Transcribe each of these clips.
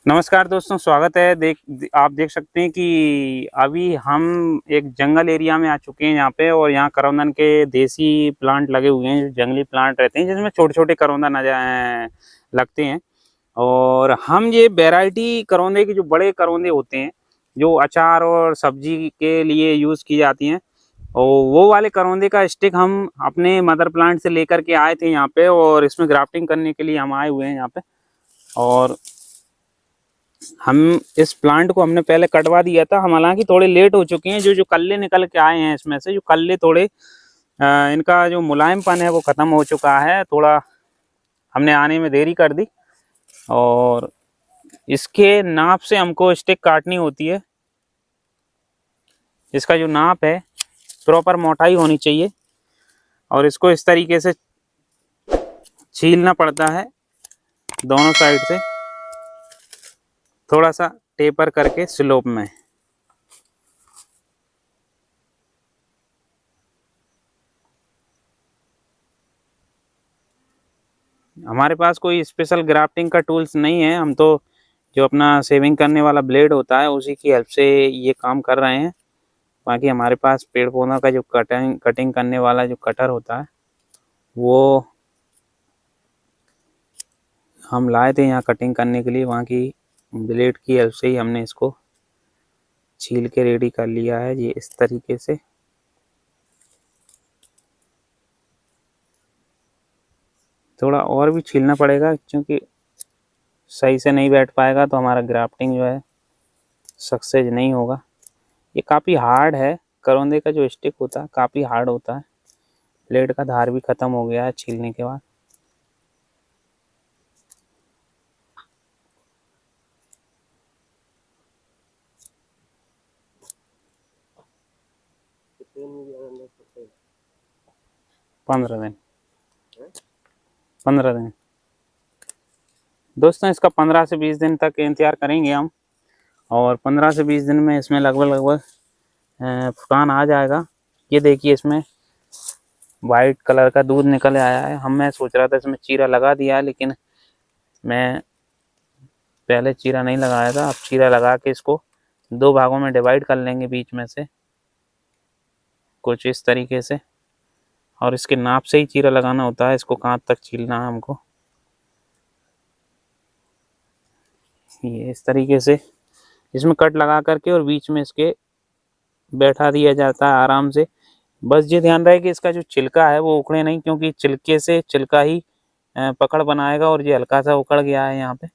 नमस्कार दोस्तों, स्वागत है। आप देख सकते हैं कि अभी हम एक जंगल एरिया में आ चुके हैं यहाँ पे। और यहाँ करौंदन के देसी प्लांट लगे हुए हैं, जो जंगली प्लांट रहते हैं जिसमें छोटे छोटे करौंदा नजर लगते हैं। और हम ये वैरायटी करौंदे की, जो बड़े करौंदे होते हैं जो अचार और सब्जी के लिए यूज़ की जाती हैं, और वो वाले करौंदे का स्टिक हम अपने मदर प्लांट से लेकर के आए थे यहाँ पे। और इसमें ग्राफ्टिंग करने के लिए हम आए हुए हैं यहाँ पे। और हम इस प्लांट को हमने पहले कटवा दिया था। हम हालांकि थोड़े लेट हो चुके हैं। जो कल्ले निकल के आए हैं इसमें से, जो कल्ले थोड़े इनका जो मुलायमपन है वो ख़त्म हो चुका है। थोड़ा हमने आने में देरी कर दी। और इसके नाप से हमको स्टिक काटनी होती है। इसका जो नाप है, प्रॉपर मोटाई होनी चाहिए। और इसको इस तरीके से छीलना पड़ता है दोनों साइड से, थोड़ा सा टेपर करके स्लोप में। हमारे पास कोई स्पेशल ग्राफ्टिंग का टूल्स नहीं है। हम तो जो अपना सेविंग करने वाला ब्लेड होता है उसी की हेल्प से ये काम कर रहे हैं। बाकी हमारे पास पेड़ पौधों का जो कटिंग करने वाला जो कटर होता है वो हम लाए थे यहाँ कटिंग करने के लिए। वहाँ की ब्लेड की हेल्प से ही हमने इसको छील के रेडी कर लिया है ये इस तरीके से। थोड़ा और भी छीलना पड़ेगा, क्योंकि सही से नहीं बैठ पाएगा तो हमारा ग्राफ्टिंग जो है सक्सेस नहीं होगा। ये काफ़ी हार्ड है। करौंदे का जो स्टिक होता है काफ़ी हार्ड होता है। ब्लेड का धार भी ख़त्म हो गया है छीलने के बाद। पंद्रह दिन 15 दिन दोस्तों, इसका 15 से 20 दिन तक इंतज़ार करेंगे हम। और 15 से 20 दिन में इसमें लगभग फुटान आ जाएगा। ये देखिए, इसमें वाइट कलर का दूध निकल आया है। मैं सोच रहा था इसमें चीरा लगा दिया है, लेकिन मैं पहले चीरा नहीं लगाया था। अब चीरा लगा के इसको 2 भागों में डिवाइड कर लेंगे बीच में से, कुछ इस तरीके से। और इसके नाप से ही चीरा लगाना होता है। इसको कहाँ तक छीलना है हमको, ये इस तरीके से इसमें कट लगा करके और बीच में इसके बैठा दिया जाता है आराम से। बस ये ध्यान रहे कि इसका जो छिलका है वो उखड़े नहीं, क्योंकि छिलके से छिलका ही पकड़ बनाएगा। और ये हल्का सा उखड़ गया है यहाँ पे,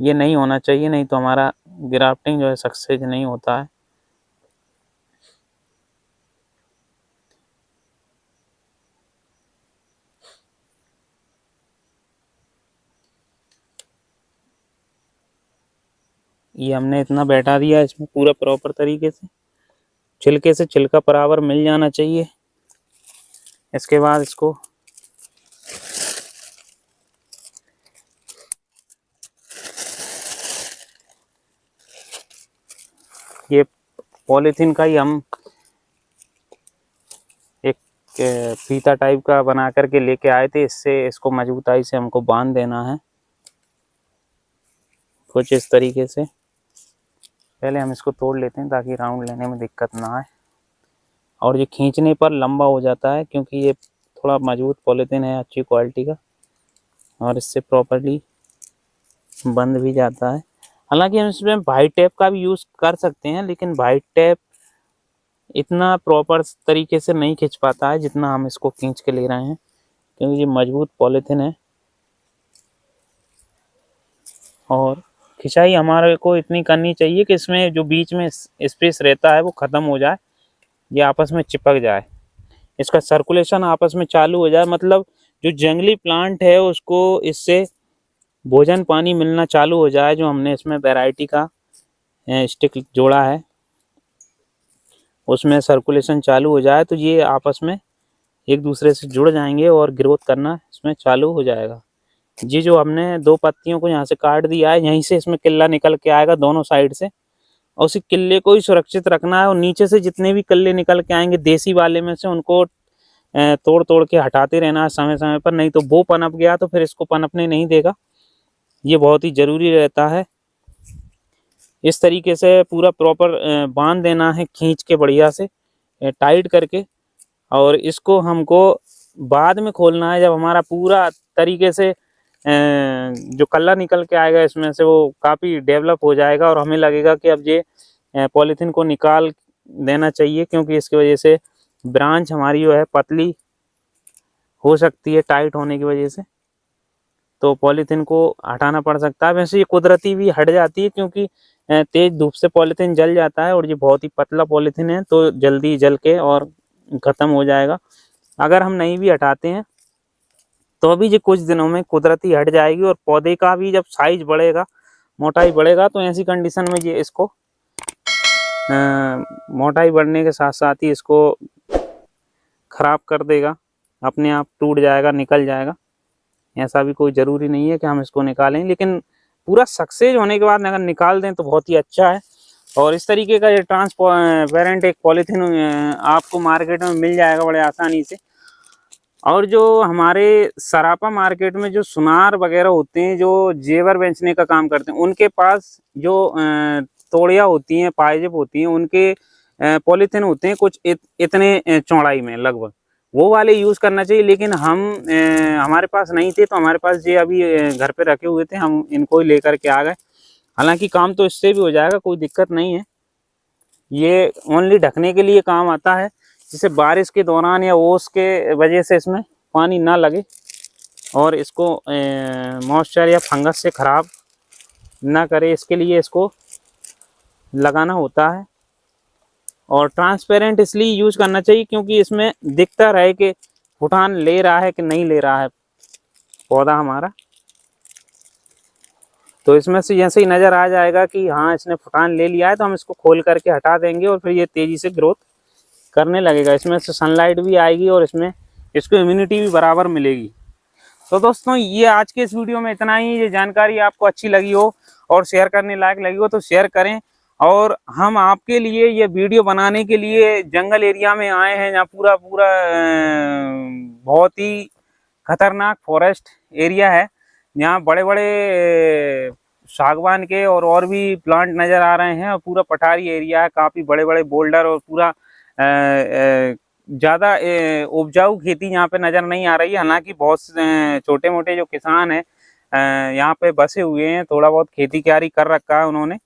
ये नहीं होना चाहिए, नहीं तो हमारा ग्राफ्टिंग जो है सक्सेस नहीं होता है। ये हमने इतना बैठा दिया इसमें पूरा प्रॉपर तरीके से। छिलके से छिलका बराबर मिल जाना चाहिए। इसके बाद इसको ये पॉलीथीन का ही हम एक फीता टाइप का बना करके लेके आए थे। इससे इसको मजबूताई से हमको बांध देना है कुछ इस तरीके से। पहले हम इसको तोड़ लेते हैं ताकि राउंड लेने में दिक्कत ना आए। और ये खींचने पर लंबा हो जाता है, क्योंकि ये थोड़ा मजबूत पॉलीथीन है, अच्छी क्वालिटी का। और इससे प्रॉपर्ली बंद भी जाता है। हालांकि हम इसमें वाइट टेप का भी यूज़ कर सकते हैं, लेकिन वाइट टेप इतना प्रॉपर तरीके से नहीं खींच पाता है जितना हम इसको खींच के ले रहे हैं, क्योंकि ये मजबूत पॉलीथीन है। और खिंचाई हमारे को इतनी करनी चाहिए कि इसमें जो बीच में स्पेस रहता है वो ख़त्म हो जाए, ये आपस में चिपक जाए, इसका सर्कुलेशन आपस में चालू हो जाए। मतलब जो जंगली प्लांट है उसको इससे भोजन पानी मिलना चालू हो जाए। जो हमने इसमें वैरायटी का स्टिक जोड़ा है उसमें सर्कुलेशन चालू हो जाए, तो ये आपस में एक दूसरे से जुड़ जाएंगे और ग्रोथ करना इसमें चालू हो जाएगा। ये जो हमने 2 पत्तियों को यहाँ से काट दिया है, यहीं से इसमें किल्ला निकल के आएगा दोनों साइड से। और उसी किल्ले को ही सुरक्षित रखना है। और नीचे से जितने भी किल्ले निकल के आएंगे देसी वाले में से, उनको तोड़ तोड़ के हटाते रहना है समय समय पर, नहीं तो वो पनप गया तो फिर इसको पनपने नहीं देगा। ये बहुत ही ज़रूरी रहता है। इस तरीके से पूरा प्रॉपर बांध देना है, खींच के बढ़िया से टाइट करके। और इसको हमको बाद में खोलना है जब हमारा पूरा तरीके से जो कलर निकल के आएगा इसमें से, वो काफ़ी डेवलप हो जाएगा और हमें लगेगा कि अब ये पॉलीथीन को निकाल देना चाहिए, क्योंकि इसकी वजह से ब्रांच हमारी जो है पतली हो सकती है टाइट होने की वजह से, तो पॉलीथीन को हटाना पड़ सकता है। वैसे ये कुदरती भी हट जाती है, क्योंकि तेज धूप से पॉलीथीन जल जाता है और ये बहुत ही पतला पॉलीथीन है, तो जल्दी जल के और ख़त्म हो जाएगा। अगर हम नहीं भी हटाते हैं तो अभी ये कुछ दिनों में कुदरती हट जाएगी, और पौधे का भी जब साइज बढ़ेगा, मोटाई बढ़ेगा, तो ऐसी कंडीशन में ये इसको मोटाई बढ़ने के साथ साथ ही इसको ख़राब कर देगा, अपने आप टूट जाएगा, निकल जाएगा। ऐसा भी कोई ज़रूरी नहीं है कि हम इसको निकालें, लेकिन पूरा सक्सेस होने के बाद अगर निकाल दें तो बहुत ही अच्छा है। और इस तरीके का ये ट्रांसपेरेंट एक पॉलीथीन आपको मार्केट में मिल जाएगा बड़े आसानी से। और जो हमारे सराफा मार्केट में जो सुनार वगैरह होते हैं, जो जेवर बेचने का काम करते हैं, उनके पास जो तोड़ियाँ होती हैं, पाइजेब होती हैं, उनके पॉलीथीन होते हैं कुछ इतने चौड़ाई में लगभग, वो वाले यूज़ करना चाहिए। लेकिन हम हमारे पास नहीं थे, तो हमारे पास ये अभी घर पे रखे हुए थे, हम इनको ही लेकर के आ गए। हालांकि काम तो इससे भी हो जाएगा, कोई दिक्कत नहीं है। ये ओनली ढकने के लिए काम आता है, जिससे बारिश के दौरान या ओस के वजह से इसमें पानी ना लगे और इसको मॉइस्चर या फंगस से ख़राब ना करे, इसके लिए इसको लगाना होता है। और ट्रांसपेरेंट इसलिए यूज करना चाहिए क्योंकि इसमें दिखता रहे कि फुटान ले रहा है कि नहीं ले रहा है पौधा हमारा। तो इसमें से जैसे ही नज़र आ जाएगा कि हाँ इसने फुटान ले लिया है, तो हम इसको खोल करके हटा देंगे और फिर ये तेज़ी से ग्रोथ करने लगेगा। इसमें से सनलाइट भी आएगी और इसमें इसको इम्यूनिटी भी बराबर मिलेगी। तो दोस्तों ये आज के इस वीडियो में इतना ही। ये जानकारी आपको अच्छी लगी हो और शेयर करने लायक लगी हो तो शेयर करें। और हम आपके लिए ये वीडियो बनाने के लिए जंगल एरिया में आए हैं, जहाँ पूरा बहुत ही खतरनाक फॉरेस्ट एरिया है, यहाँ बड़े बड़े सागवान के और भी प्लांट नज़र आ रहे हैं, और पूरा पठारी एरिया है, काफ़ी बड़े बड़े बोल्डर और पूरा ज़्यादा उपजाऊ खेती यहाँ पे नज़र नहीं आ रही है। हालांकि बहुत छोटे मोटे जो किसान हैं यहाँ पे बसे हुए हैं, थोड़ा बहुत खेती क्यारी कर रखा है उन्होंने।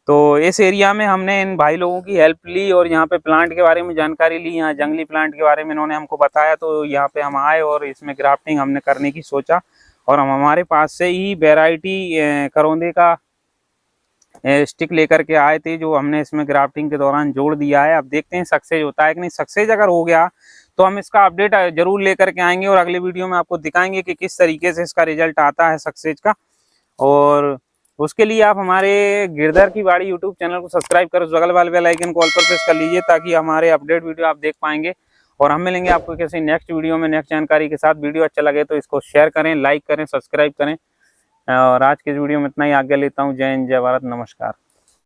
तो इस एरिया में हमने इन भाई लोगों की हेल्प ली और यहाँ पे प्लांट के बारे में जानकारी ली, यहाँ जंगली प्लांट के बारे में इन्होंने हमको बताया, तो यहाँ पे हम आए और इसमें ग्राफ्टिंग हमने करने की सोचा। और हम हमारे पास से ही वैरायटी करौंदे का स्टिक लेकर के आए थे, जो हमने इसमें ग्राफ्टिंग के दौरान जोड़ दिया है। अब देखते हैं सक्सेस होता है कि नहीं। सक्सेस अगर हो गया तो हम इसका अपडेट जरूर लेकर के आएंगे और अगले वीडियो में आपको दिखाएंगे कि किस तरीके से इसका रिजल्ट आता है सक्सेस का। और उसके लिए आप हमारे गिरधर की बाड़ी यूट्यूब चैनल को सब्सक्राइब कर बगल वाले बेल आइकन को ऑल पर प्रेस कर लीजिए, ताकि हमारे अपडेट वीडियो आप देख पाएंगे। और हम मिलेंगे आपको किसी नेक्स्ट वीडियो में नेक्स्ट जानकारी के साथ। वीडियो अच्छा लगे तो इसको शेयर करें, लाइक करें, सब्सक्राइब करें। और आज के इस वीडियो में इतना ही, आज्ञा लेता हूँ। जय हिंद, जय भारत, नमस्कार।